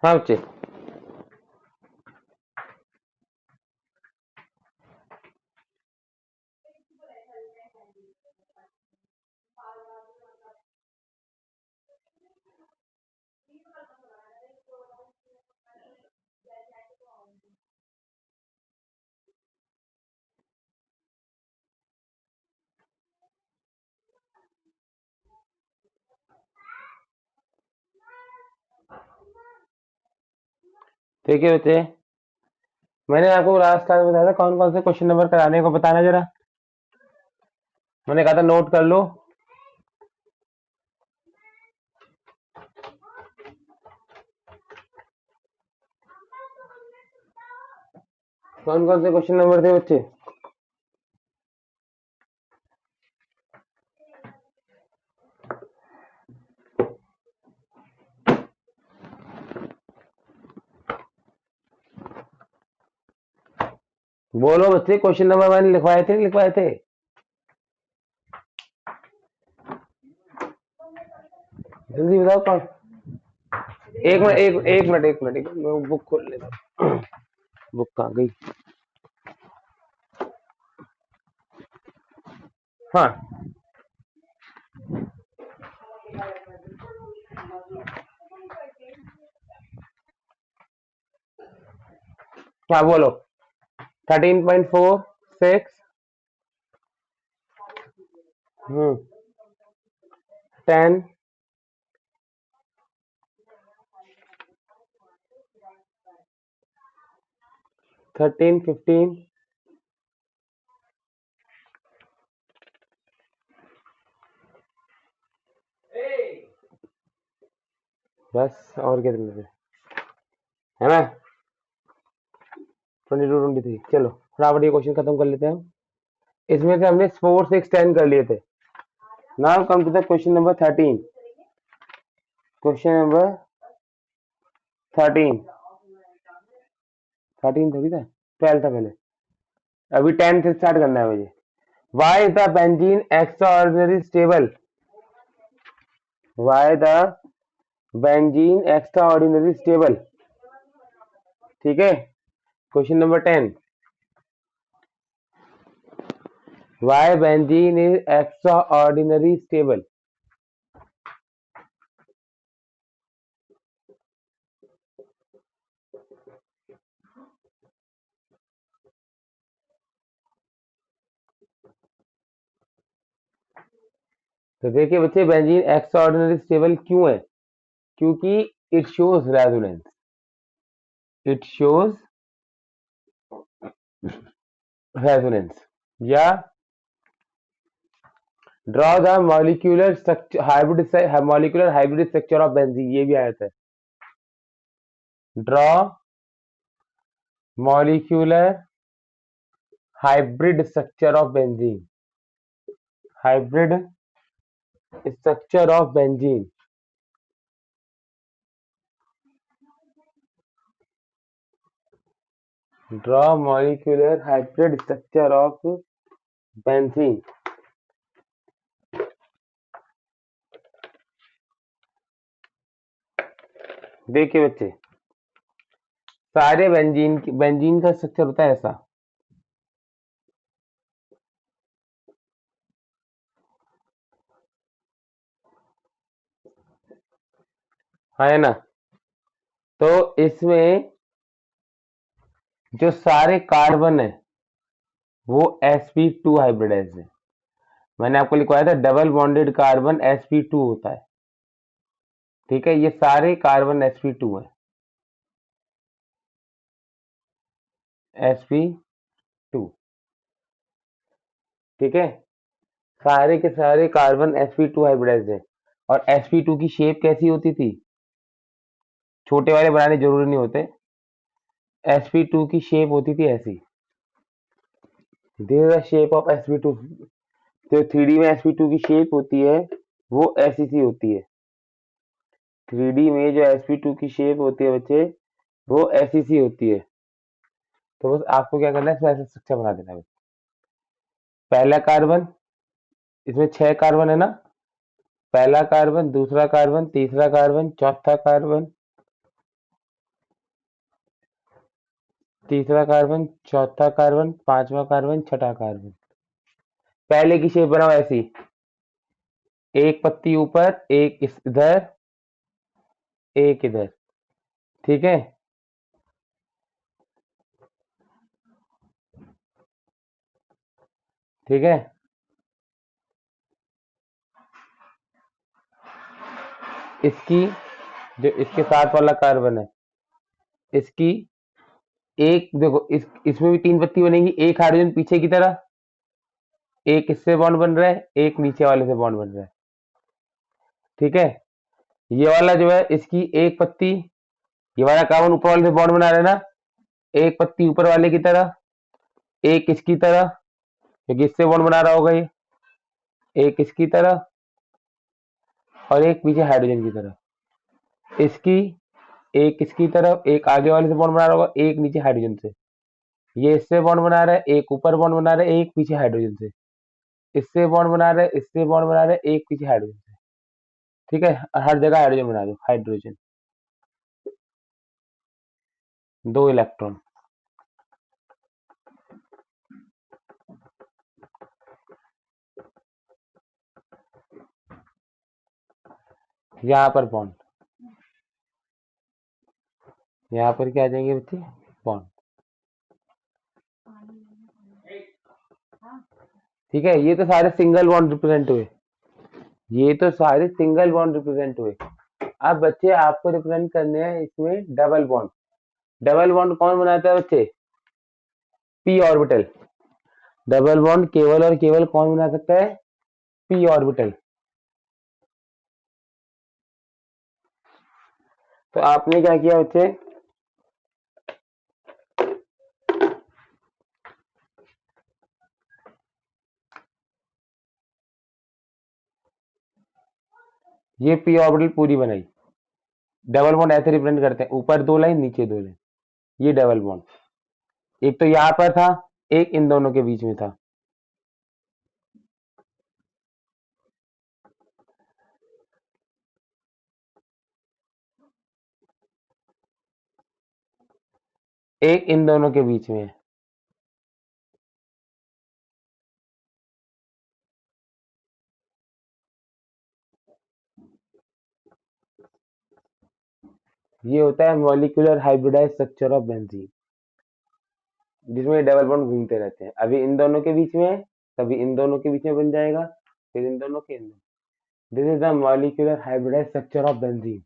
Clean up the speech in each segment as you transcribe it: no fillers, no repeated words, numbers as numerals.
हाँ बच्चे। ठीक है बच्चे, मैंने आपको लास्ट क्लास में बताया था कौन कौन से क्वेश्चन नंबर कराने को, बताना जरा। मैंने कहा था नोट कर लो। कौन कौन से क्वेश्चन नंबर थे बच्चे? बोलो बच्चे, क्वेश्चन नंबर मैंने लिखवाए थे, लिखवाए थे? जल्दी बताओ कौन। एक मिनट, एक मिनट, मैं बुक खोल लेता हूँ। बुक कहाँ गई? हाँ। क्या बोलो? 13.46। 10। 13, 15। बस और कितने थे? है ना? 22, 23। चलो फटाफट ये क्वेश्चन खत्म कर लेते हैं हम। इसमें से हमने 4, 6, 10 कर लिए थे। Now come to the question number 13। Question number 13। 13 थोड़ी था, 12 था पहले। अभी 10 से स्टार्ट करना है मुझे। Why is the benzene extraordinary stable? Why the benzene extraordinary stable? ठीक है। Question number 10। Why benzene is extraordinary stable? तो देखिए बच्चे, बेंजीन एक्स्ट्राऑर्डिनरी स्टेबल क्यों है? क्योंकि it shows resonance. It shows resonance. या draw the molecular structure hybrid structure of benzene, ये भी आया था। Draw molecular hybrid structure of benzene. Hybrid structure of benzene. Draw molecular hybrid structure of benzene. देखिए बच्चे, सारे बेंजीन का structure होता है ऐसा। है ना? तो इसमें जो सारे कार्बन है वो sp2 हाइब्रिडाइज है। मैंने आपको लिखवाया था डबल बॉन्डेड कार्बन sp2 होता है। ठीक है, ये सारे कार्बन sp2 है। sp2। ठीक है, सारे के सारे कार्बन sp2 हाइब्रिडाइज है। और sp2 की शेप कैसी होती थी? छोटे वाले बनाने जरूरी नहीं होते। sp2 की शेप होती थी ऐसी। This is the shape of sp2। जो 3D में sp2 की शेप होती है वो ऐसी सी होती है। 3D में जो sp2 की शेप होती है बच्चे, वो ऐसी सी होती है। तो बस आपको क्या करना है, इसमें ऐसा स्ट्रक्चर बना देना है। पहला कार्बन, इसमें 6 कार्बन है ना? पहला कार्बन, दूसरा कार्बन, तीसरा कार्बन, चौथा कार्बन, तीसरा कार्बन, चौथा कार्बन, पांचवा कार्बन, छठा कार्बन। पहले की शेप बनाओ ऐसी, एक पत्ती ऊपर, एक इधर, एक इधर। ठीक है। ठीक है। इसकी जो इसके साथ वाला कार्बन है, इसकी एक देखो, इसमें भी तीन पत्ती बनेगी, एक हाइड्रोजन पीछे की तरह, एक इससे बॉन्ड बन रहा है, एक नीचे वाले से बॉन्ड बन रहा है। ठीक है। ये वाला जो है, इसकी एक पत्ती, ये वाला कार्बन ऊपर वाले से बॉन्ड बना रहा है ना, एक पत्ती ऊपर वाले की तरह, एक इसकी तरह, क्योंकि इससे बॉन्ड बना रहा होगा ये, एक इसकी तरह, और एक पीछे हाइड्रोजन की तरह। इसकी एक इसकी तरफ, एक आगे वाले से बॉन्ड बना रहा होगा, एक नीचे हाइड्रोजन से। ये इससे बॉन्ड बना रहा है, एक ऊपर बॉन्ड बना रहा है, एक पीछे हाइड्रोजन से। इससे बॉन्ड बना रहा है, इससे बॉन्ड बना रहा है, एक पीछे हाइड्रोजन से। ठीक है। हर जगह हाइड्रोजन बना दो, हाइड्रोजन। दो इलेक्ट्रॉन। यहाँ पर बॉन्ड, यहाँ पर क्या आ जाएंगे बच्चे, बॉन्ड। ठीक है। ये तो सारे सिंगल बॉन्ड रिप्रेजेंट हुए, ये तो सारे सिंगल बॉन्ड रिप्रेजेंट हुए। अब बच्चे आपको रिप्रेजेंट करने हैं इसमें डबल बॉन्ड। डबल बॉन्ड कौन बनाता है बच्चे, पी ऑर्बिटल। डबल बॉन्ड केवल और केवल कौन बना सकता है, पी ऑर्बिटल। तो आपने क्या किया बच्चे, ये पी ऑर्बिटल पूरी बनाई। डबल बॉन्ड ऐसे रिप्रेजेंट करते हैं, ऊपर दो लाइन, नीचे दो लाइन। ये डबल बॉन्ड, एक तो यहाँ पर था, एक इन दोनों के बीच में था। एक इन दोनों के बीच में है। ये होता है molecular hybridise structure of benzene, जिसमें डबल बॉन्ड घूमते रहते हैं। अभी इन दोनों के बीच में है, कभी इन दोनों के बीच में बन जाएगा, फिर इन दोनों के, this is the molecular hybridise structure of benzene.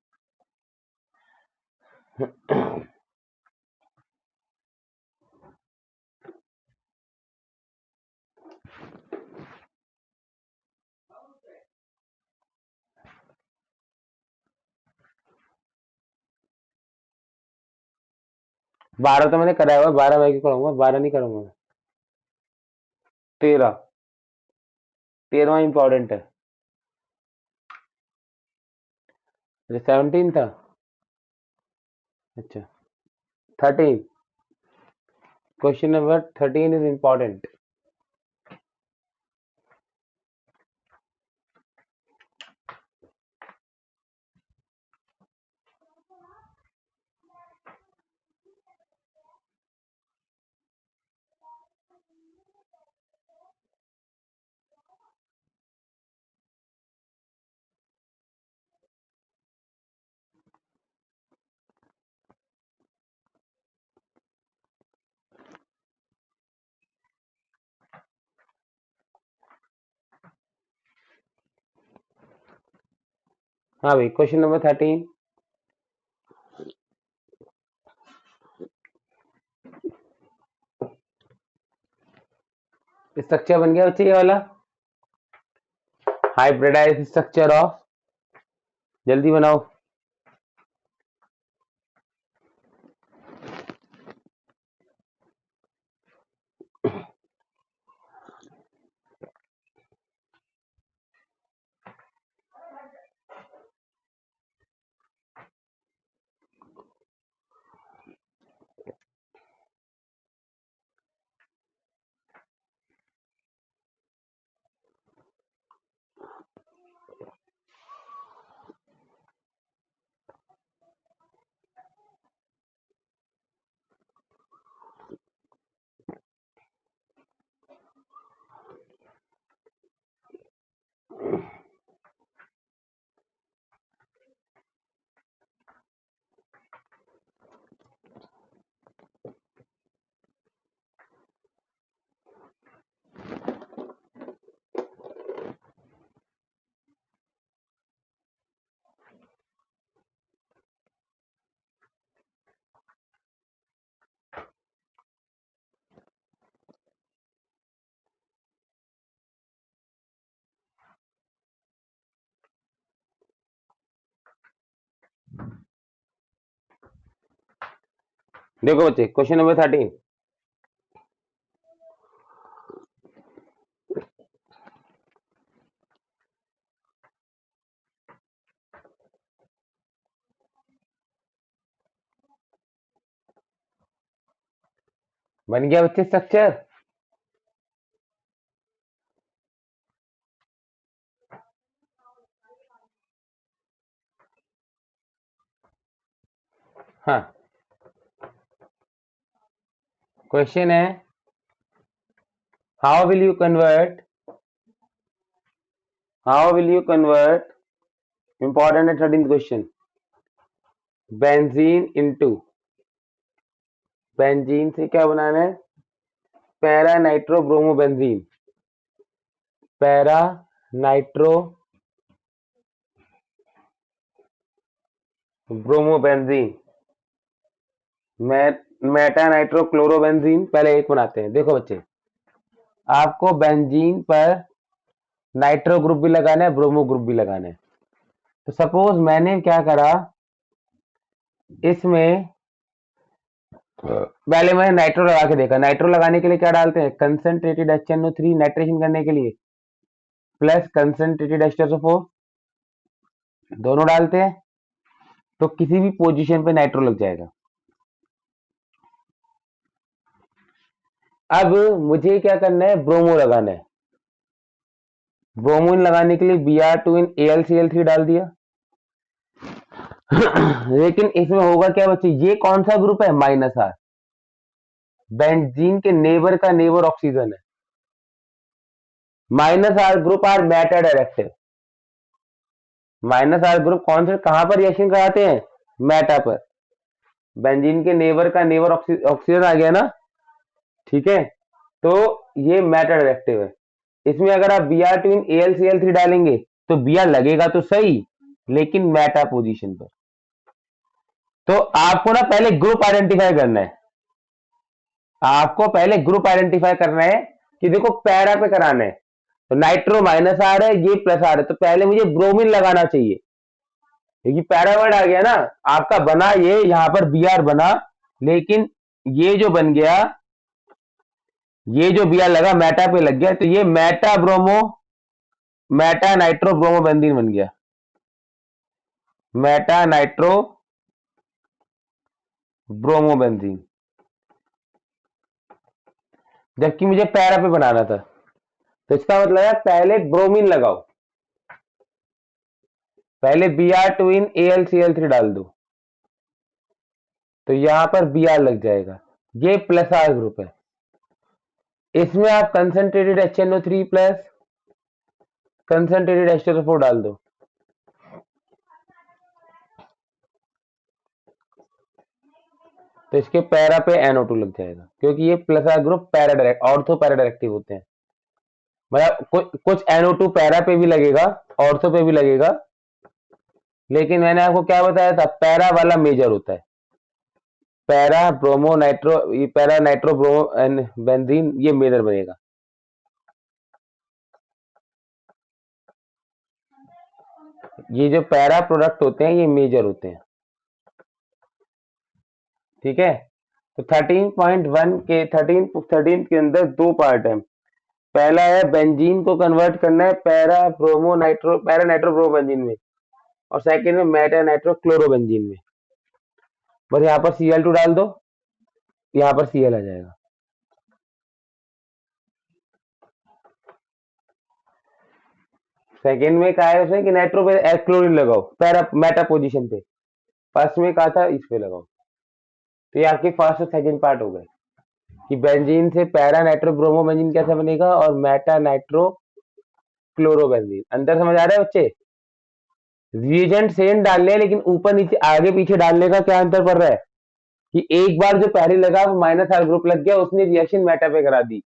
बारह तो मैंने कराया हुआ, 12 मैं क्यों कराऊंगा, 12 नहीं करूंगा मैं। 13, 13वां इंपॉर्टेंट है। 17 था। अच्छा। 13, क्वेश्चन नंबर 13 इज इंपॉर्टेंट। हाँ भाई, क्वेश्चन नंबर 13। स्ट्रक्चर बन गया बच्चे ये वाला, हाइब्रिडाइज स्ट्रक्चर ऑफ, जल्दी बनाओ। देखो बच्चे, क्वेश्चन नंबर 13 बन गया बच्चे स्ट्रक्चर। हाँ, क्वेश्चन है how will you convert important है 13th क्वेश्चन, बेंजीन से क्या बनाना है, para nitro bromobenzene, para nitro bromobenzene, Meta nitro chlorobenzene. पहले एक बनाते हैं। देखो बच्चे, आपको बेंजीन पर नाइट्रो ग्रुप भी लगाना है, ब्रोमो ग्रुप भी लगाना है। तो सपोज मैंने क्या करा, इसमें पहले मैंने नाइट्रो लगा के देखा। नाइट्रो लगाने के लिए क्या डालते हैं, कंसंट्रेटेड HNO3 नाइट्रेशन करने के लिए प्लस कंसंट्रेटेड H2SO4 दोनों डालते हैं, तो किसी भी पोजीशन पे नाइट्रो लग जाएगा। अब मुझे क्या करना है, ब्रोमो लगाना है। ब्रोमोइन लगाने के लिए Br2 इन AlCl3 डाल दिया। लेकिन इसमें होगा क्या बच्चे, ये कौन सा ग्रुप है, -R। बेंजीन के नेबर का नेबर ऑक्सीजन है। -R group are meta directive. -R group कौन से कहां पर रिएक्शन कराते हैं, मेटा पर। बेंजीन के नेबर का नेबर ऑक्सीजन आ गया ना, ठीक है। तो ये मेटा डायरेक्टिव है। इसमें अगर आप Br2 इन AlCl3 डालेंगे तो Br लगेगा तो सही, लेकिन मेटा पोजीशन पर। तो आपको ना पहले ग्रुप आइडेंटिफाई करना है। आपको पहले ग्रुप आइडेंटिफाई करना है कि देखो पैरा पे कराना है, तो नाइट्रो -R है, ये +R है, तो पहले मुझे ब्रोमीन लगाना चाहिए, क्योंकि पैरा वर्ड आ गया ना आपका। बना ये यहां पर Br बना, लेकिन ये जो बन गया, ये जो Br लगा मेटा पे लग गया, तो ये मेटा नाइट्रो ब्रोमोबेंजीन बन गया, मेटा नाइट्रो ब्रोमोबेंजीन। जबकि मुझे पैरा पे बनाना था, तो इसका मतलब है पहले ब्रोमीन लगाओ, पहले Br2 इन AlCl3 डाल दो, तो यहां पर Br लग जाएगा। ये +R ग्रुप है। इसमें आप concentrated HNO3 plus concentrated H2SO4 डाल दो, तो इसके पैरा पे NO2 लग जाएगा, क्योंकि ये +R group para direct ortho para directive होते हैं। मतलब कुछ NO2 पैरा पे भी लगेगा, ऑर्थो पे भी लगेगा, लेकिन मैंने आपको क्या बताया था, पैरा वाला मेजर होता है। पैरा ब्रोमो नाइट्रो, ये पैरा नाइट्रो ब्रोमो बेंजीन, ये मेजर बनेगा। ये जो पैरा प्रोडक्ट होते हैं ये मेजर होते हैं, ठीक है। तो 13.1 के 13 के अंदर दो पार्ट है। पहला है बेंजीन को कन्वर्ट करना है पैरा नाइट्रो ब्रोमो बेंजीन में, और सेकंड में मेटा नाइट्रो क्लोरो बेंजीन में। बस यहाँ पर Cl2 डाल दो, यहाँ पर Cl आ जाएगा। सेकंड में कहा है उसने कि नाइट्रो पे क्लोरीन लगाओ, पैरा मेटा पोजीशन पे। फर्स्ट में कहा था इस पे लगाओ। तो ये आपके फर्स्ट और सेकंड पार्ट हो गए कि बेंजीन से पैरा नाइट्रो ब्रोमो बेंजीन कैसे बनेगा, और मेटा नाइट्रो क्लोरो बेंजीन। अंदर समझ आ रहा है बच्चे, रिएजेंट सेम डालने हैं, लेकिन ऊपर नीचे आगे पीछे डालने का क्या अंतर पड़ रहा है, कि एक बार जो पहले लगा वो -R ग्रुप लग गया, उसने रिएक्शन मेटा पे करा दी।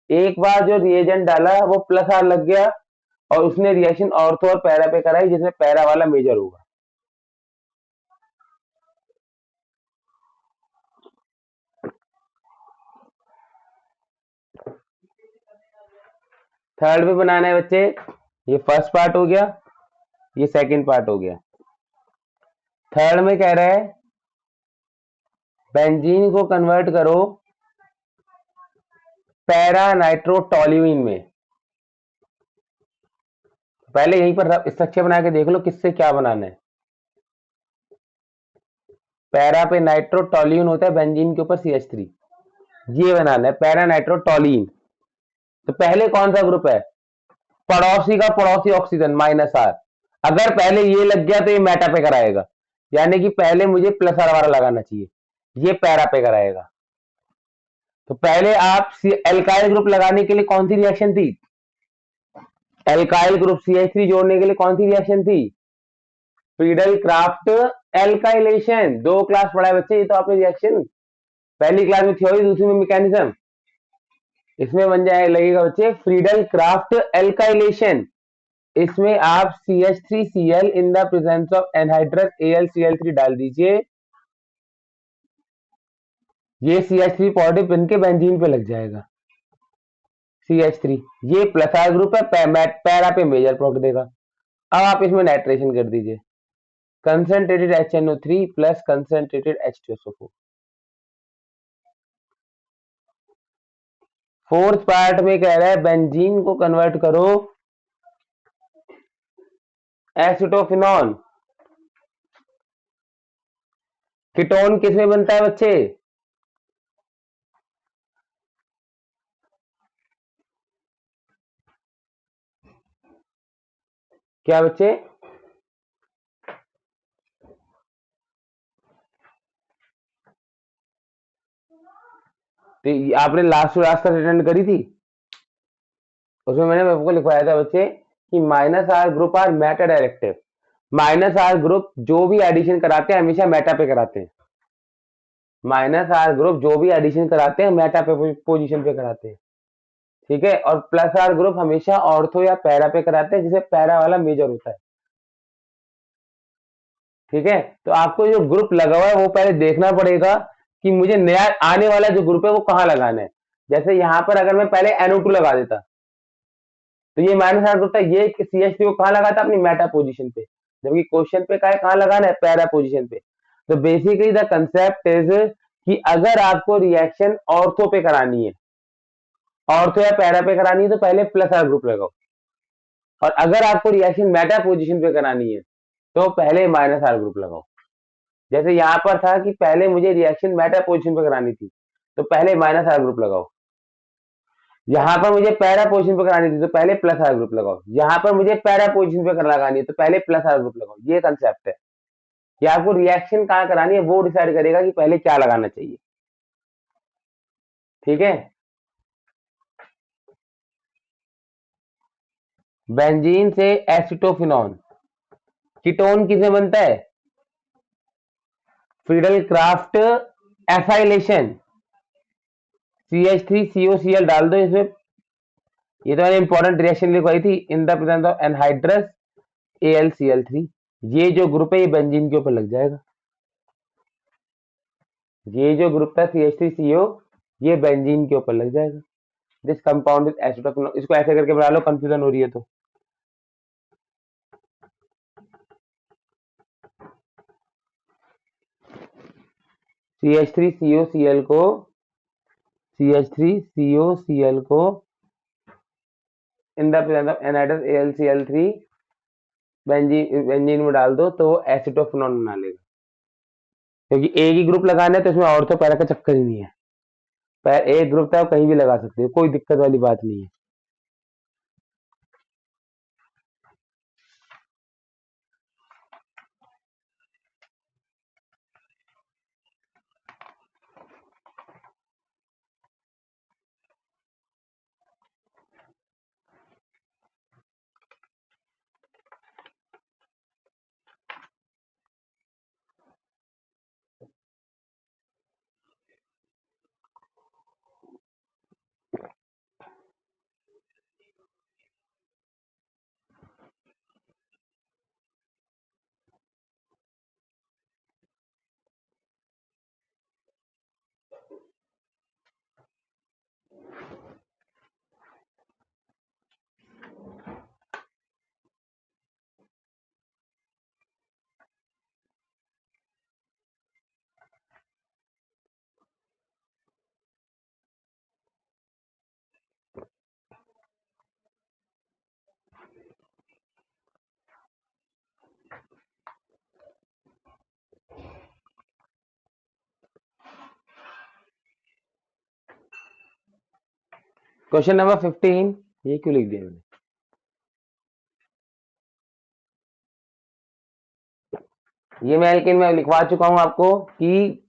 एक बार जो रिएजेंट डाला वो +R लग गया, और उसने रिएक्शन ऑर्थो और पैरा पे कराई, जिसमें पैरा वाला मेजर होगा। थर्ड पे बनाना है बच्चे, ये फर्स्ट पार्ट हो गया, ये सेकंड पार्ट हो गया। थर्ड में कह रहा है बेंजीन को कन्वर्ट करो पैरा नाइट्रोटोल्यूइन में। पहले यहीं पर स्ट्रक्चर बना के देख लो किससे क्या बनाना है। पैरा पे नाइट्रोटोल्यूइन होता है, बेंजीन के ऊपर CH3, ये बनाना है पैरा नाइट्रोटोल्यूइन। तो पहले कौन सा ग्रुप है? पड़ोसी का पड़ोसी ऑक्सीजन -R। अगर पहले ये लग गया तो ये मेटा पे कराएगा, यानी कि पहले मुझे +R वाला लगाना चाहिए, ये पैरा पे कराएगा। तो पहले आप एल्काइल ग्रुप लगाने के लिए कौन सी रिएक्शन थी? एल्काइल ग्रुप CH3 जोड़ने के लिए कौन सी रिएक्शन थी? Friedel craft alkylation. 2 क्लास पढ़ा है बच्चे, ये तो आपने रिएक्शन पहली क्लास में थ्योरी, दूसरी में मैकेनिज्म। इसमें बन जाए लगेगा बच्चे फ्रीडल क्राफ्ट एल्काइलेशन। इसमें आप CH3Cl in the presence of anhydrous AlCl3 डाल दीजिए, ये CH3 पॉजिटिव बन के बेंजीन पे लग जाएगा। CH3 ये +R ग्रुप है, पैरा पे मेजर प्रोडक्ट देगा। अब आप इसमें नाइट्रेशन कर दीजिए, concentrated HNO3 plus concentrated H2SO4। Fourth part में कह रहा है बेंजीन को कन्वर्ट करो एसिटोफिनॉन। कीटोन किसमें बनता है बच्चे? क्या बच्चे? तो आपने लास्ट क्लास का अटेंड करी थी, उसमें मैंने आपको लिखवाया था बच्चे कि -R group are meta directive. -R group जो भी एडिशन कराते हैं हमेशा मेटा पे कराते हैं। -R ग्रुप जो भी एडिशन कराते हैं मेटा पे पोजीशन पे कराते हैं, ठीक है। और +R ग्रुप हमेशा ऑर्थो या पैरा पे कराते हैं, जिसे पैरा वाला मेजर होता है, ठीक है। तो आपको जो ग्रुप लगा हुआ है वो पहले देखना पड़ेगा कि मुझे नया आने वाला जो ग्रुप है वो कहाँ लगाना है। जैसे यहां पर अगर मैं पहले NO2 लगा देता तो ये -R ग्रुप था, ये CH3 को कहाँ लगाता? अपनी मेटा पोजीशन पे, जबकि क्वेश्चन पे कहाँ लगाना है? पैरा पोजीशन पे। तो बेसिकली द कंसेप्ट इज कि अगर आपको रिएक्शन ऑर्थो पे करानी है, ऑर्थो या पैरा पे करानी है, तो पहले +R ग्रुप लगाओ। और अगर आपको रिएक्शन मेटा पोजीशन पे करानी है तो पहले -R ग्रुप लगाओ। जैसे यहां पर था कि पहले मुझे रिएक्शन मेटा पोजीशन पे करानी थी, तो पहले -R ग्रुप लगाओ। यहां पर मुझे पैरा पोजीशन पे करानी थी तो पहले +R ग्रुप लगाओ। यहां पर मुझे पैरा पोजीशन पे लगानी है तो पहले +R ग्रुप लगाओ। ये कंसेप्ट है कि आपको रिएक्शन कहां करानी है वो डिसाइड करेगा कि पहले क्या लगाना चाहिए, ठीक है। बेंजीन से एसिटोफिनॉन। कीटोन किसे बनता है? Friedel Crafts acylation. CH3COCl डाल दो इसमें। ये तो मैंने इंपॉर्टेंट रिएक्शन लिखवाई थी, in the presence of anhydrous AlCl3। ये जो ग्रुप है ये बेंजीन के ऊपर लग जाएगा। ये जो ग्रुप था CH3CO ये बेंजीन के ऊपर लग जाएगा। This compound is acetophenol. इसको ऐसे करके बना लो, कंफ्यूजन हो रही है तो। CH3COCl को CH3COCl को in the presence of anhydrous AlCl3 benzene में डाल दो तो वो एसिटोफिनॉल बना लेगा, क्योंकि एक ही ग्रुप लगाना है तो इसमें ऑर्थो पैरा का चक्कर ही नहीं है। एक ग्रुप था, कहीं भी लगा सकते हो, कोई दिक्कत वाली बात नहीं है। क्वेश्चन नंबर 15, ये क्यों लिख दिया मैंने? ये मैं लेकिन मैं लिखवा चुका हूं आपको कि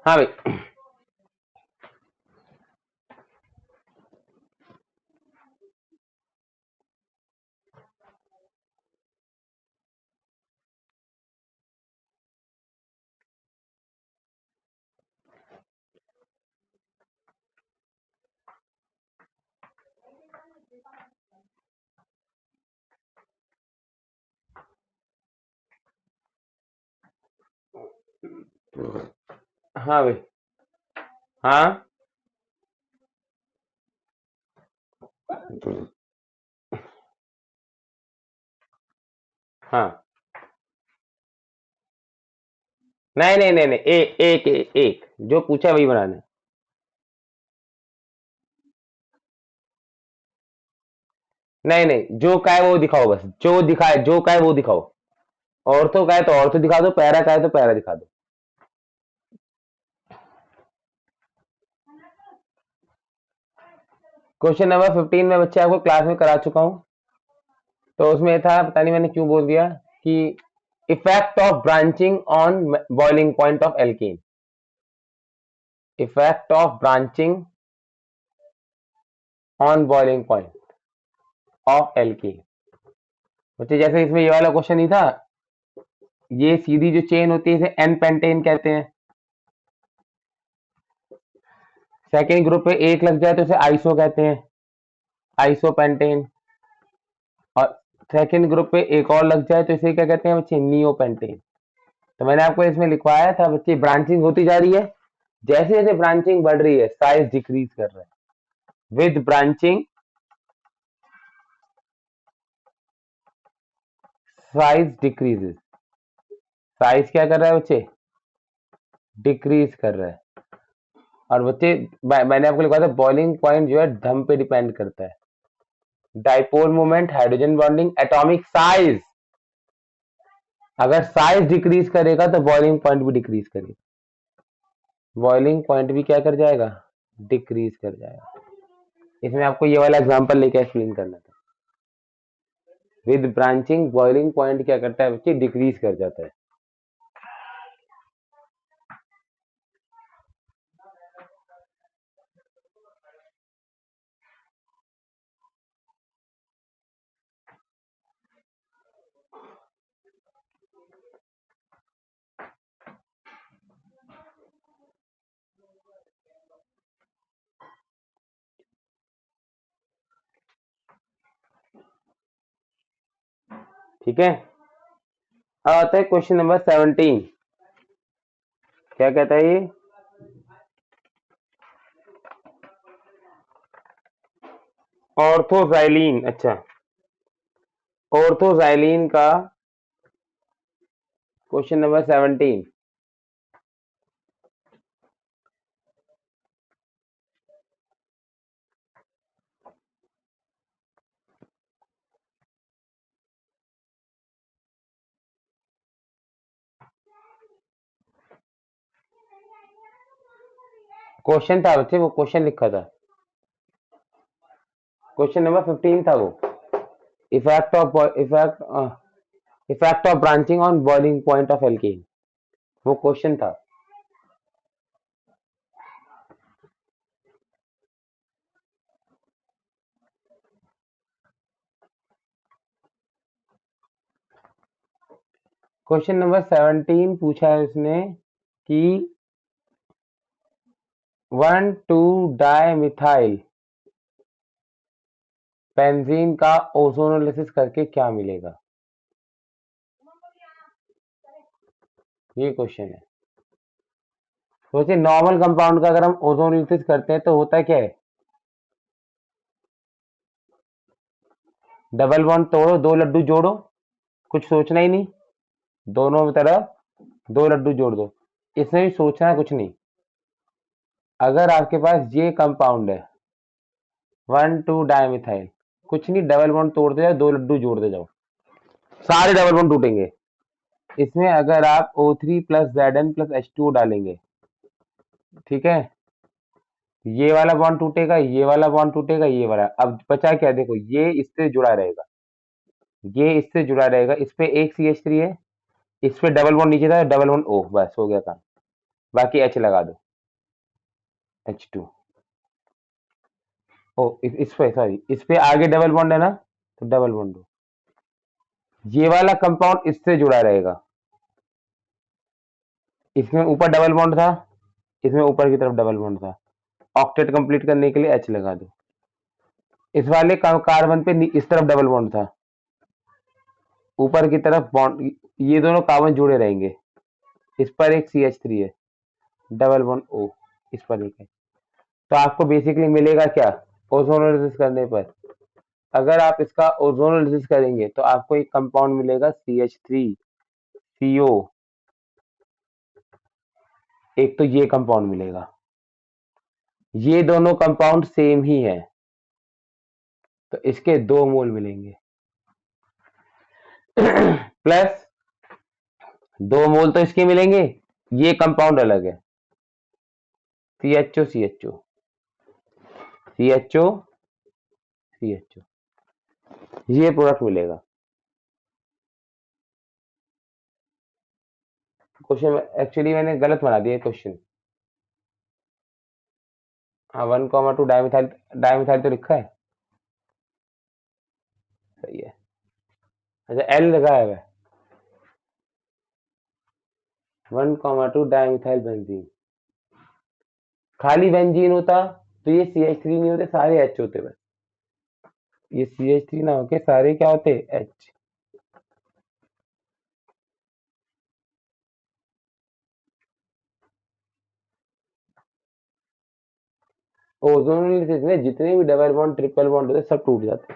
हाँ भाई। हाँ भाई। हाँ हाँ। नहीं नहीं नहीं नहीं, एक जो पूछा वही बनाना है। नहीं नहीं, जो का है वो दिखाओ, बस जो दिखाए, जो का है वो दिखाओ। औरतों का है तो औरतों दिखा दो, पैरा का है तो पैरा दिखा दो। क्वेश्चन नंबर 15 में बच्चे आपको क्लास में करा चुका हूं। तो उसमें था, पता नहीं मैंने क्यों बोल दिया कि effect of branching on boiling point of alkene. Effect of branching on boiling point of alkene. बच्चे जैसे इसमें ये वाला क्वेश्चन नहीं था, ये सीधी जो चेन होती है इसे एन पेंटेन कहते हैं। सेकेंड ग्रुप पे एक लग जाए तो इसे आइसो कहते हैं, आइसो पेंटेन। और सेकेंड ग्रुप पे एक और लग जाए तो इसे क्या कहते हैं बच्चे? Neo pentane. तो मैंने आपको इसमें लिखवाया था बच्चे, ब्रांचिंग होती जा रही है, जैसे जैसे ब्रांचिंग बढ़ रही है साइज डिक्रीज कर रहा है। With branching size decreases. Size क्या कर रहा है बच्चे? डिक्रीज कर रहा है। और बच्चे मैंने आपको लिखा था बॉइलिंग पॉइंट जो है धम पे डिपेंड करता है। Dipole moment, hydrogen bonding, atomic size. अगर साइज डिक्रीज करेगा तो बॉइलिंग पॉइंट भी डिक्रीज करेगा। बॉइलिंग पॉइंट भी क्या कर जाएगा? डिक्रीज कर जाएगा। इसमें आपको ये वाला एग्जांपल लेके एक्सप्लेन करना था। विद ब्रांचिंग बॉइलिंग पॉइंट क्या करता है बच्चे? डिक्रीज कर जाता है। ठीक है। अब आता है क्वेश्चन नंबर 17। क्या कहता है ये? ऑर्थोजाइलिन। अच्छा, ऑर्थोजाइलिन का क्वेश्चन नंबर 17। क्वेश्चन था बच्चे, वो क्वेश्चन लिखा था, क्वेश्चन नंबर 15 था वो। Effect of branching on boiling point of alkene, वो क्वेश्चन था। क्वेश्चन नंबर 17 पूछा है उसने कि 1,2 डाई मिथाइल बेंजीन का ओजोनोलिसिस करके क्या मिलेगा? ये क्वेश्चन है। सोचिए, नॉर्मल कंपाउंड का अगर हम ओजोनोलिसिस करते हैं तो होता क्या है? डबल बॉन्ड तोड़ो, दो लड्डू जोड़ो, कुछ सोचना ही नहीं, दोनों तरफ दो लड्डू जोड़ दो। इसमें भी सोचना कुछ नहीं। अगर आपके पास ये कंपाउंड है 1,2-डायमिथाइल, कुछ नहीं, डबल बॉन्ड तोड़ते जाओ, दो लड्डू जोड़ते जाओ, सारे डबल बॉन्ड टूटेंगे। इसमें अगर आप O3 plus Zn plus H2O डालेंगे, ठीक है, ये वाला बॉन्ड टूटेगा, ये वाला बॉन्ड टूटेगा, ये वाला, अब बचा क्या, देखो ये इससे जुड़ा रहेगा, ये इससे जुड़ा रहेगा, इस पे एक CH3 है, इस पे डबल बॉन्ड नीचे था, डबल बॉन्ड O, बस हो गया काम। बाकी H लगा दो, H2। ओ इस पे, सॉरी, इस पे आगे डबल बॉन्ड है ना, तो डबल बॉन्ड दो। ये वाला कंपाउंड इससे जुड़ा रहेगा, इसमें ऊपर डबल बॉन्ड था, इसमें ऊपर की तरफ डबल बॉन्ड था, ऑक्टेट कंप्लीट करने के लिए H लगा दो। इस वाले कार्बन पे इस तरफ डबल बॉन्ड था, ऊपर की तरफ बॉन्ड, ये दोनों कार्बन जुड़े रहेंगे, इस पर एक CH3 है, डबल बॉन्ड O, इस पर एक है। तो आपको बेसिकली मिलेगा क्या, ओजोनोलिसिस करने पर, अगर आप इसका ओजोनोलिसिस करेंगे तो आपको एक कंपाउंड मिलेगा CH3CO, एक तो ये कंपाउंड मिलेगा, ये दोनों कंपाउंड सेम ही है, तो इसके 2 मोल मिलेंगे। प्लस 2 मोल तो इसके मिलेंगे, ये कंपाउंड अलग है, CHO CHO CHO CHO, ये प्रोडक्ट मिलेगा। क्वेश्चन एक्चुअली मैंने गलत बना दिया क्वेश्चन। हाँ, 1,2 डायमिथाइल, डायमिथाइल तो लिखा है, सही है। अच्छा, L लगाया हुआ है, 1,2 डायमिथाइल बेंजीन, खाली बेंजीन होता तो ये CH3 नहीं होते, सारे H होते बस, ये CH3 ना होके सारे क्या होते, H। ओजोन में जितने भी डबल बॉन्ड ट्रिपल बॉन्ड होते सब टूट जाते।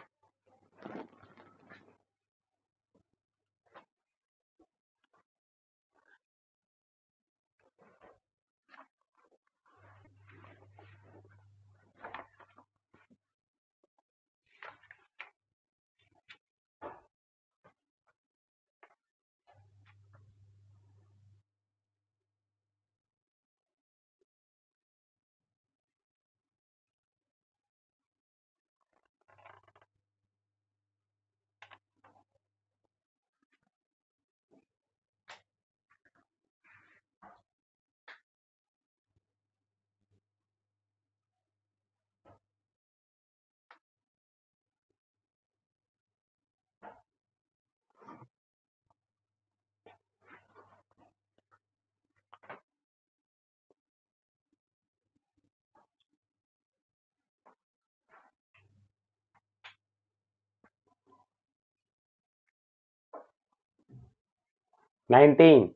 19।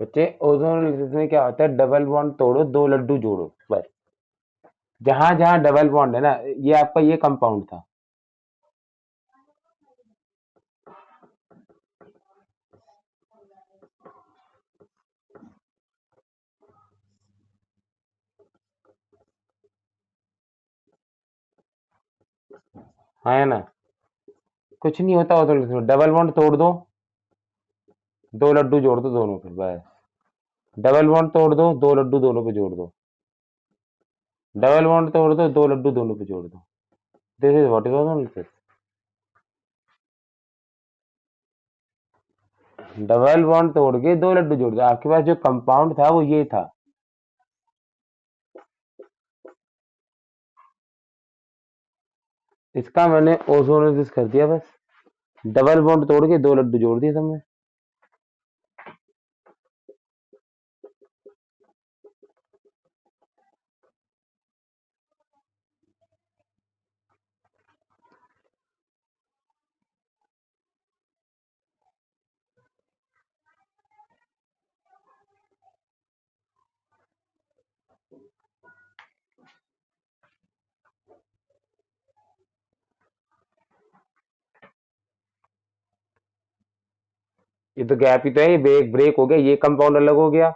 बच्चे, ओजोन में क्या होता है, डबल बॉन्ड तोड़ो, दो लड्डू जोड़ो, बस। जहां जहां डबल बॉन्ड है ना, ये आपका ये कंपाउंड था, हाँ है ना, कुछ नहीं होता ओजोन, डबल बॉन्ड तोड़ दो, दो लड्डू जोड़ दो दोनों पे, बस। डबल बॉन्ड तोड़ दो, दो लड्डू दोनों पे जोड़ दो, डबल बॉन्ड तोड़ दो, दो लड्डू दोनों पे जोड़ दो। This is what is ozone. Double bond तोड़ के दो लड्डू जोड़ दो, आपके पास जो कंपाउंड था वो ये था। इसका मैंने ओजोनोसिस कर दिया बस, डबल बॉन्ड तोड़ के दो लड्डू जोड़ दिए सब में। ये तो गैप ही तो है, ये ब्रेक ब्रेक हो गया, ये कंपाउंड अलग हो गया,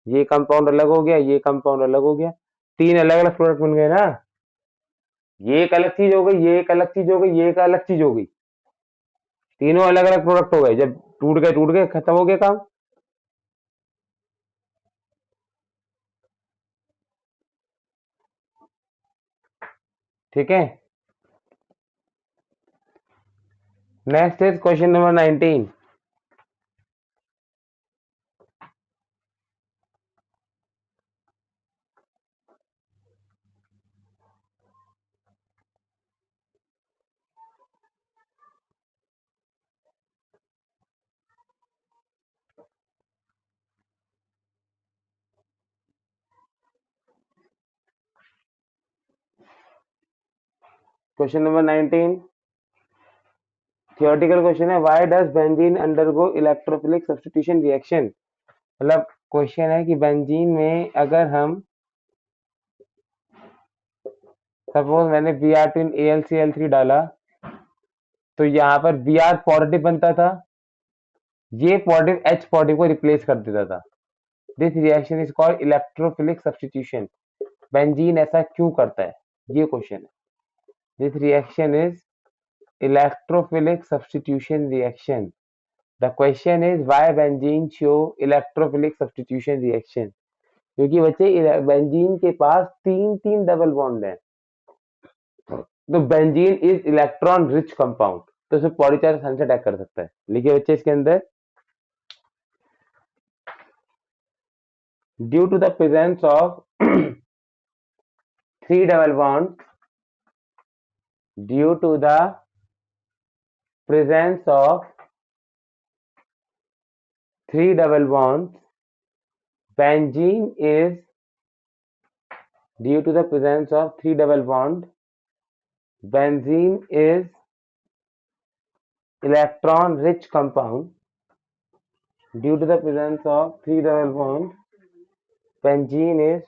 ये कंपाउंड अलग हो गया, ये कंपाउंड अलग हो गया, तीन अलग अलग प्रोडक्ट बन गए ना। ये एक अलग चीज हो गई, ये एक अलग चीज हो गई, ये एक अलग चीज हो गई, तीनों अलग अलग प्रोडक्ट हो गए। जब टूट गए, खत्म हो गया काम। ठीक है, next is question number 19। Question number 19 theoretical question है, why does benzene undergo electrophilic substitution reaction. मतलब क्वेश्चन है कि बेंजीन में अगर हम, सपोज मैंने Br2 इन AlCl3 डाला, तो यहाँ पर Br पॉजिटिव बनता था, ये पॉजिटिव H पॉजिटिव को रिप्लेस कर देता था। This reaction is called electrophilic substitution. Benzene ऐसा क्यों करता है, ये क्वेश्चन है। This reaction is electrophilic substitution reaction. The question is why benzene show electrophilic substitution reaction. क्योंकि बच्चे बेंजीन के पास तीन तीन डबल बॉन्ड है, तो benzene is electron rich compound, तो इसे पॉलीचार्ज आसानी से अटैक कर सकता है। लिखिए बच्चे इसके अंदर, due to the presence of three double bond, due to the presence of three double bonds, benzene is, due to the presence of three double bond, benzene is electron rich compound. Due to the presence of three double bond, benzene is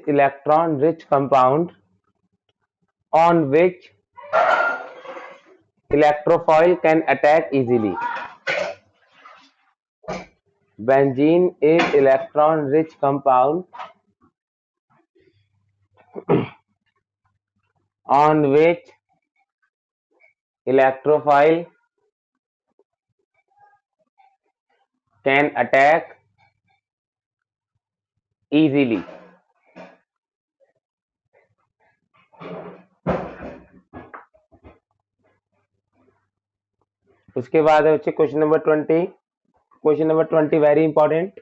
electron rich compound on which electrophile can attack easily. Benzene is electron rich compound on which electrophile can attack easily. उसके बाद है बच्चे question number 20। Question number 20 very important.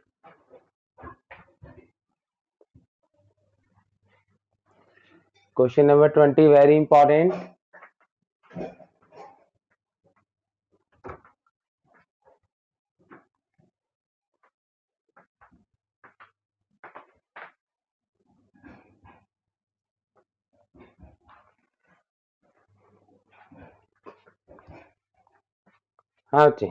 Question number 20 very important. हाँ बच्चे,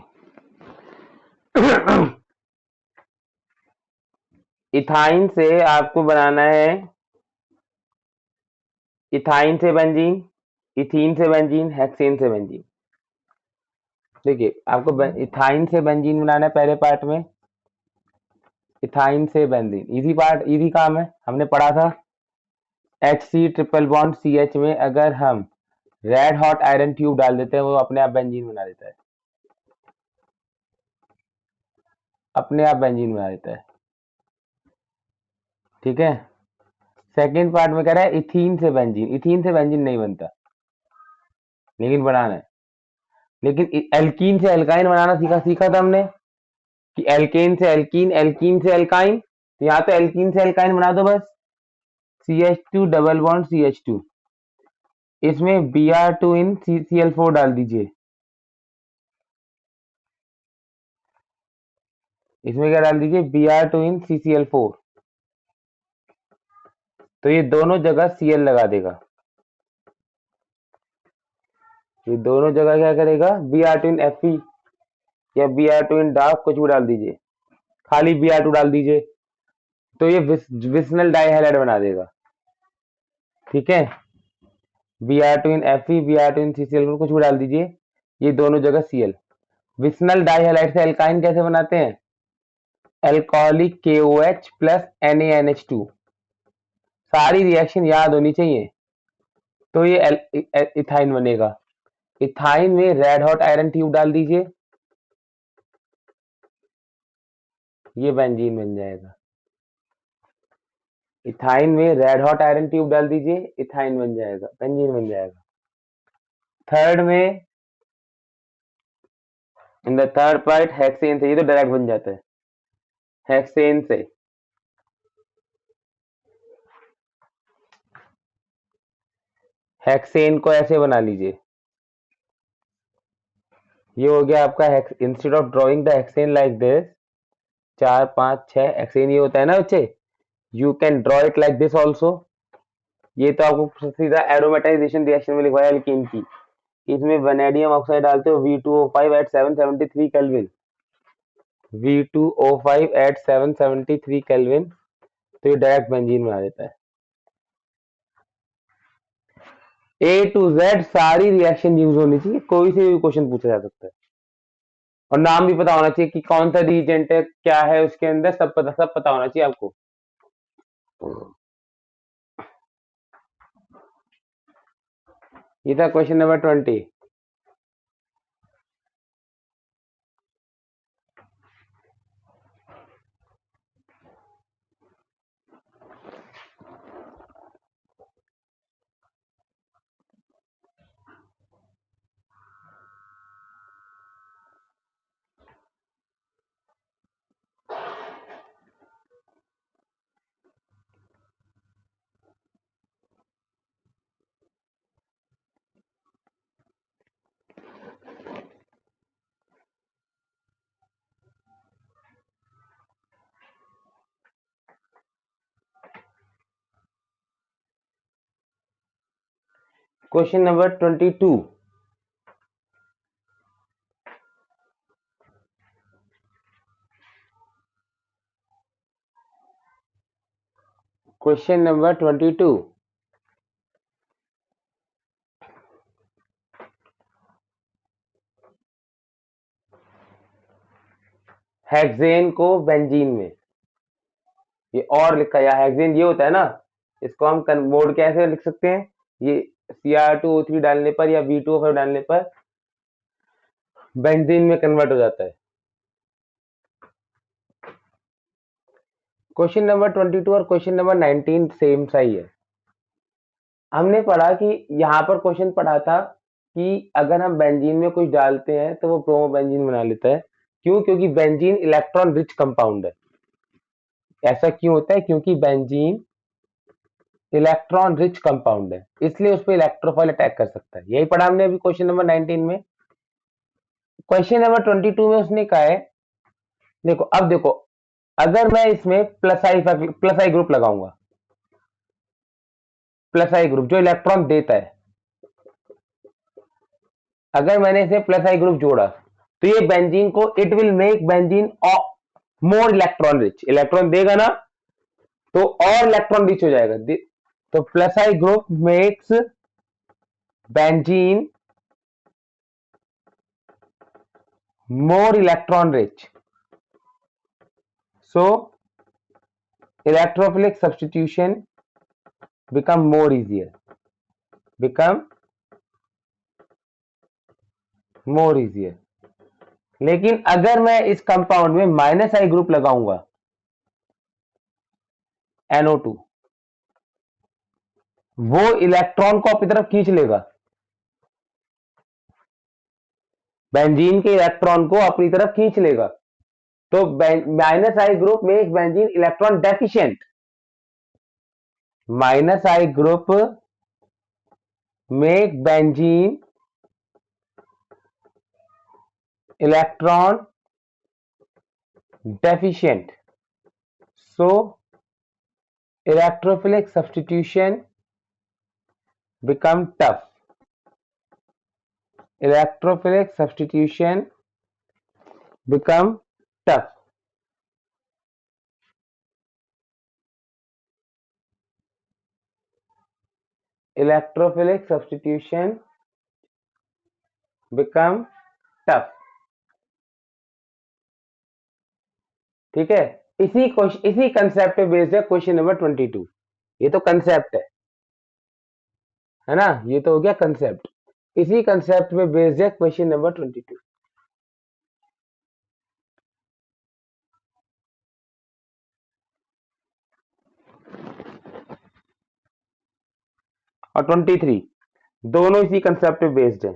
ethyne से आपको बनाना है, ethyne से बेंजीन, इथीन से बेंजीन, हेक्सेन से बेंजीन। देखिए आपको इथाइन से बेंजीन बनाना है पहले पार्ट में, इथाइन से बेंजीन इजी पार्ट, इजी काम है, हमने पढ़ा था। HC ट्रिपल बॉन्ड CH में अगर हम रेड हॉट आयरन ट्यूब डाल देते हैं, वो अपने आप बेंजीन बना देता है, अपने आप बेंजीन बना देता है। ठीक है, सेकेंड पार्ट में कह रहा है इथीन से बेंजीन, इथीन से बेंजीन नहीं बनता, लेकिन बनाना है। लेकिन एल्कीन से एल्काइन बनाना सीखा था हमने, कि एल्केन से एल्कीन, एल्कीन से एल्काइन, तो यहाँ तो एल्कीन से एल्काइन बना दो बस, CH2 डबल बॉन्ड CH2, इसमें Br2 इन CCl4 डाल दीजिए, इसमें क्या डाल दीजिए, Br2 इन CCl4, तो ये दोनों जगह Cl लगा देगा, ये दोनों जगह क्या करेगा, Br2 इन Fe या Br2 इन डार्क, कुछ भी डाल दीजिए, खाली Br2 डाल दीजिए, तो ये विस्नल डाइहैलाइड बना देगा। ठीक है, Br2 इन Fe, Br2 इन CCl4 कुछ भी डाल दीजिए, ये दोनों जगह Cl। विस्नल डाइहैलाइड से एल्काइन कैसे बनाते हैं? Alcoholic KOH plus NaNH2। सारी रिएक्शन याद होनी चाहिए। तो ये इथाइन बनेगा। इथाइन में रेड हॉट आयरन ट्यूब डाल दीजिए, ये बेंजीन बन जाएगा। इथाइन में रेड हॉट आयरन ट्यूब डाल दीजिए, इथाइन बन जाएगा, बेंजीन बन जाएगा। थर्ड में in the third part hexane से, ये तो डायरेक्ट बन जाता है हेक्सेन से। हेक्सेन को ऐसे बना लीजिए, ये हो गया आपका instead of drawing the hexane like this 4 5 6 hexane ये होता है ना बच्चे, you can draw it like this also. ये तो आपको सीधा एरोमेटाइजेशन रिएक्शन में लिखवाया एल्कीन की। इसमें वैनेडियम ऑक्साइड डालते हो V2O5 eight 773 kelvin, V2O5 eight 773 kelvin, तो ये डायरेक्ट बेंजीन बना देता है। A to Z सारी रिएक्शन यूज होनी चाहिए, कोई से भी क्वेश्चन पूछा जा सकता है, और नाम भी पता होना चाहिए कि कौन सा रिएजेंट है, क्या है उसके अंदर, सब पता होना चाहिए आपको। ये था question number 20। Question number 22। Question number 22। Hexane को बेंजीन में, ये और लिखा है हेक्सेन ये होता है ना, इसको हम मोड कैसे लिख सकते हैं, ये Cr2O3 डालने पर या V2O5 डालने पर बेंजीन में कन्वर्ट हो जाता है। क्वेश्चन नंबर 22 और क्वेश्चन नंबर 19 सेम सा ही है। हमने पढ़ा कि यहाँ पर क्वेश्चन पढ़ा था कि अगर हम बेंजीन में कुछ डालते हैं तो वो ब्रोमो बेंजीन बना लेता है। क्यों? क्योंकि बेंजीन इलेक्ट्रॉन रिच कंपाउंड है। ऐसा क्यों होता है? क्योंकि बेंजीन इलेक्ट्रॉन रिच कंपाउंड है, इसलिए उस पर इलेक्ट्रोफाइल अटैक कर सकता है। यही पढ़ा हमने अभी क्वेश्चन नंबर 19 में। क्वेश्चन नंबर 22 में उसने कहा है, देखो अब देखो, अगर मैं इसमें प्लस आई ग्रुप लगाऊंगा, प्लस आई ग्रुप जो इलेक्ट्रॉन देता है, अगर मैंने इसे प्लस आई ग्रुप जोड़ा तो ये बेंजीन को, it will make benzene more electron rich, electron देगा ना तो और इलेक्ट्रॉन रिच हो जाएगा। तो plus I group makes benzene more electron rich, so electrophilic substitution become more easier, लेकिन अगर मैं इस कंपाउंड में माइनस आई ग्रुप लगाऊंगा NO2, वो इलेक्ट्रॉन को अपनी तरफ खींच लेगा, बेंजीन के इलेक्ट्रॉन को अपनी तरफ खींच लेगा। तो माइनस आई ग्रुप में एक बेंजीन इलेक्ट्रॉन डेफिशिएंट, माइनस आई ग्रुप में benzene electron deficient, so electrophilic substitution become tough, electrophilic substitution become tough। Electrophilic substitution become tough. ठीक है, इसी कंसेप्ट पे बेस्ड है क्वेश्चन नंबर 22। ये तो कंसेप्ट है ना, ये तो हो गया कंसेप्ट। इसी कंसेप्ट पे बेस्ड है क्वेश्चन नंबर 22। और 23 दोनों इसी कंसेप्ट पे बेस्ड है।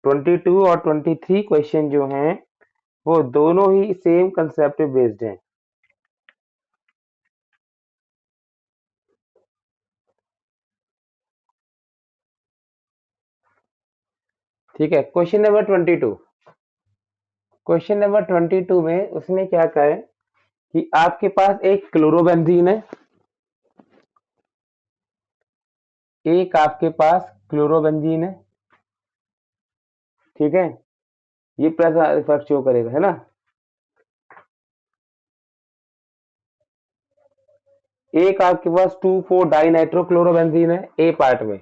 22 और 23 क्वेश्चन जो हैं वो दोनों ही सेम कंसेप्ट पे बेस्ड हैं। ठीक है, क्वेश्चन नंबर 22। क्वेश्चन नंबर 22 में उसने क्या कहा है कि आपके पास एक क्लोरोबेंजीन है, एक आपके पास क्लोरोबेंजीन है। ठीक है, ये प्लस इफेक्ट शो करेगा, है ना। एक आपके पास 2,4 डाई नाइट्रोक्लोरोबेंजीन है ए पार्ट में,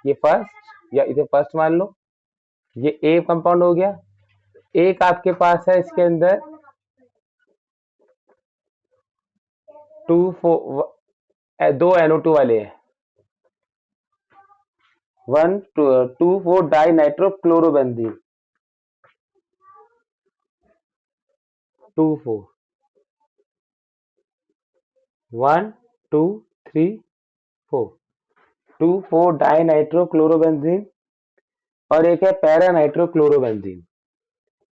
ये फर्स्ट या इसे फर्स्ट मान लो, ये ए कंपाउंड हो गया। एक आपके पास है इसके अंदर 2 NO2 वाले हैं, 2,4 डाई नाइट्रोक्लोरोबेंजीन, 2,4 1 2 3 4 2,4 डाई नाइट्रोक्लोरोबेंजीन और एक है पैरा नाइट्रोक्लोरोबेंजीन,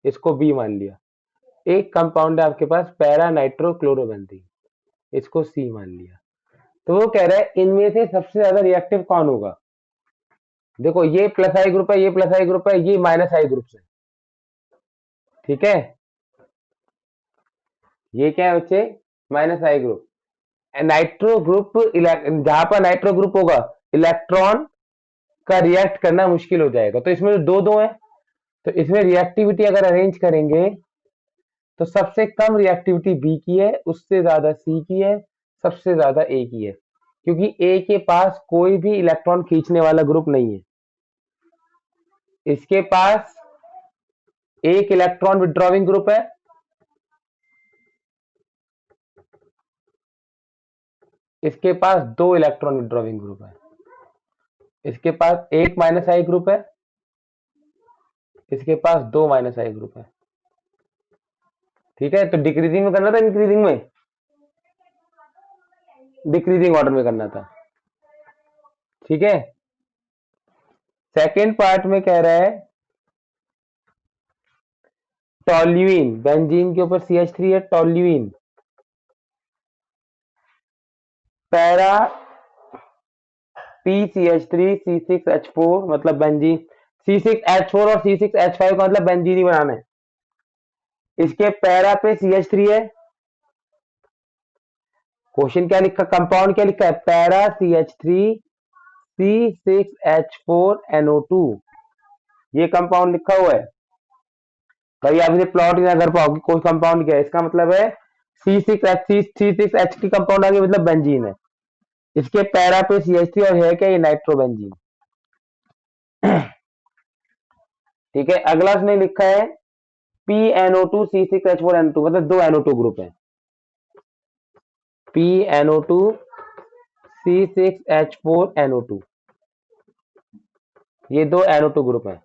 इसको बी मान लिया। एक कंपाउंड है आपके पास पैरा नाइट्रोक्लोरोबेंजीन, इसको सी मान लिया। तो वो कह रहा है इनमें से सबसे ज्यादा रिएक्टिव कौन होगा। देखो ये प्लस आई ग्रुप है, ये प्लस आई ग्रुप है, ये माइनस आई ग्रुप है। ठीक है, ये क्या है बच्चे, माइनस आई ग्रुप। नाइट्रो ग्रुप, जहां पर नाइट्रो ग्रुप होगा इलेक्ट्रॉन का रिएक्ट करना मुश्किल हो जाएगा। तो इसमें जो दो दो है, तो इसमें रिएक्टिविटी अगर अरेंज करेंगे तो सबसे कम रिएक्टिविटी बी की है, उससे ज्यादा सी की है, सबसे ज्यादा ए की है, क्योंकि ए के पास कोई भी इलेक्ट्रॉन खींचने वाला ग्रुप नहीं है। इसके पास एक इलेक्ट्रॉन विड्रॉविंग ग्रुप है, इसके पास दो इलेक्ट्रॉन विड्रॉविंग ग्रुप है, इसके पास एक माइनस आई ग्रुप है, इसके पास दो माइनस आई ग्रुप है। ठीक है, तो डिक्रीजिंग में करना था, इंक्रीजिंग में, डिक्रीजिंग ऑर्डर में करना था। ठीक है, सेकेंड पार्ट में कह रहा है टोल्यूइन, बेंजीन के ऊपर CH3 है, टोल्यूइन पैरा PCH3 C6H4 मतलब बेंजीन, C6H4 और C6H5 का मतलब बेंजीन ही बनाना है। इसके पैरा पे CH3 है, क्वेश्चन क्या लिखा, कंपाउंड क्या लिखा है, पैरा CH3 C6H4NO2, ये कंपाउंड लिखा हुआ है। कभी आप इसे प्लॉट ही ना कर पाओगे कोई कंपाउंड क्या है, इसका मतलब है C6H की कंपाउंड आगे मतलब बेंजीन है। इसके पैरा पे CH3 और है क्या, ये नाइट्रोबेंजीन। ठीक है, अगला उसने लिखा है PNO2 C6H4NO2 मतलब दो NO2 ग्रुप है, PNO2 C6H4NO2, ये दो NO2 ग्रुप है।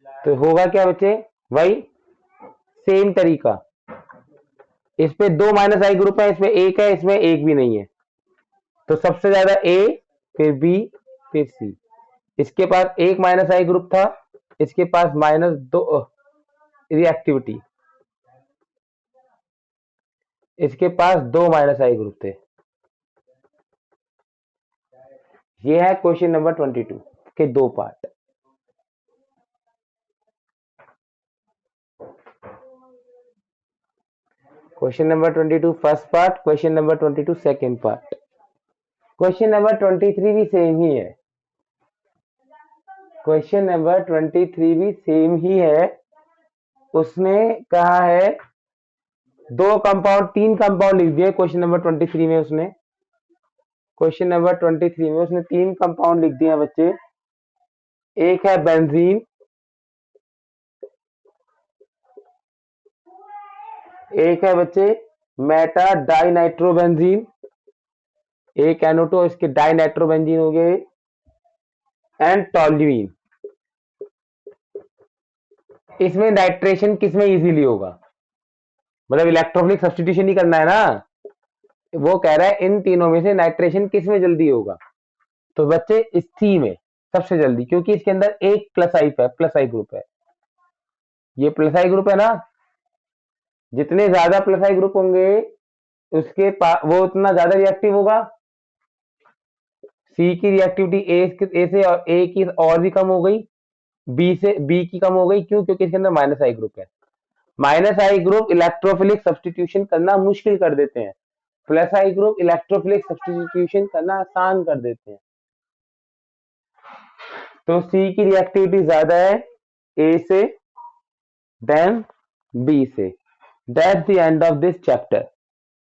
तो होगा क्या बच्चे, वही सेम तरीका, इस पे दो माइनस आई ग्रुप है, इसमें एक है, इसमें एक भी नहीं है। तो सबसे ज्यादा ए, फिर बी, फिर सी। इसके पास एक माइनस आई ग्रुप था, इसके पास -2 रिएक्टिविटी, इसके पास दो माइनस आई ग्रुप थे। ये है क्वेश्चन नंबर 22 के दो part. Question number 22 first part, question number 22 second part. Question number 23 भी सेम ही है, क्वेश्चन नंबर 23 भी सेम ही है, उसने कहा है तीन कंपाउंड लिख दिए क्वेश्चन नंबर 23 में। उसने तीन कंपाउंड लिख दिए हैं बच्चे। एक है बेंजीन, एक है बच्चे मेटा डाइनाइट्रोबेंजीन, एक NO2 इसके डाइनाइट्रोबेंजीन हो गए, एंड टॉल्यूइन। इसमें नाइट्रेशन किसमें इजीली होगा, मतलब इलेक्ट्रोफिलिक सब्स्टिट्यूशन ही करना है ना। वो कह रहा है इन तीनों में से नाइट्रेशन किसमें जल्दी होगा, तो बच्चे इस सी में सबसे जल्दी, क्योंकि इसके अंदर एक प्लस आई ग्रुप है। ये प्लस आई ग्रुप है ना, जितने ज्यादा प्लस आई ग्रुप होंगे वो उतना ज्यादा रिएक्टिव होगा। सी की रिएक्टिविटी ए से और ए की और भी कम हो गई, बी की कम हो गई। क्यों? क्योंकि इसके अंदर माइनस आई ग्रुप है। माइनस आई ग्रुप इलेक्ट्रोफिलिक सब्स्टिट्यूशन करना मुश्किल कर देते हैं, plus I group electrophilic substitution करना आसान कर देते हैं। तो सी की रिएक्टिविटी ज्यादा है ए से देन बी से। That's the end of this chapter.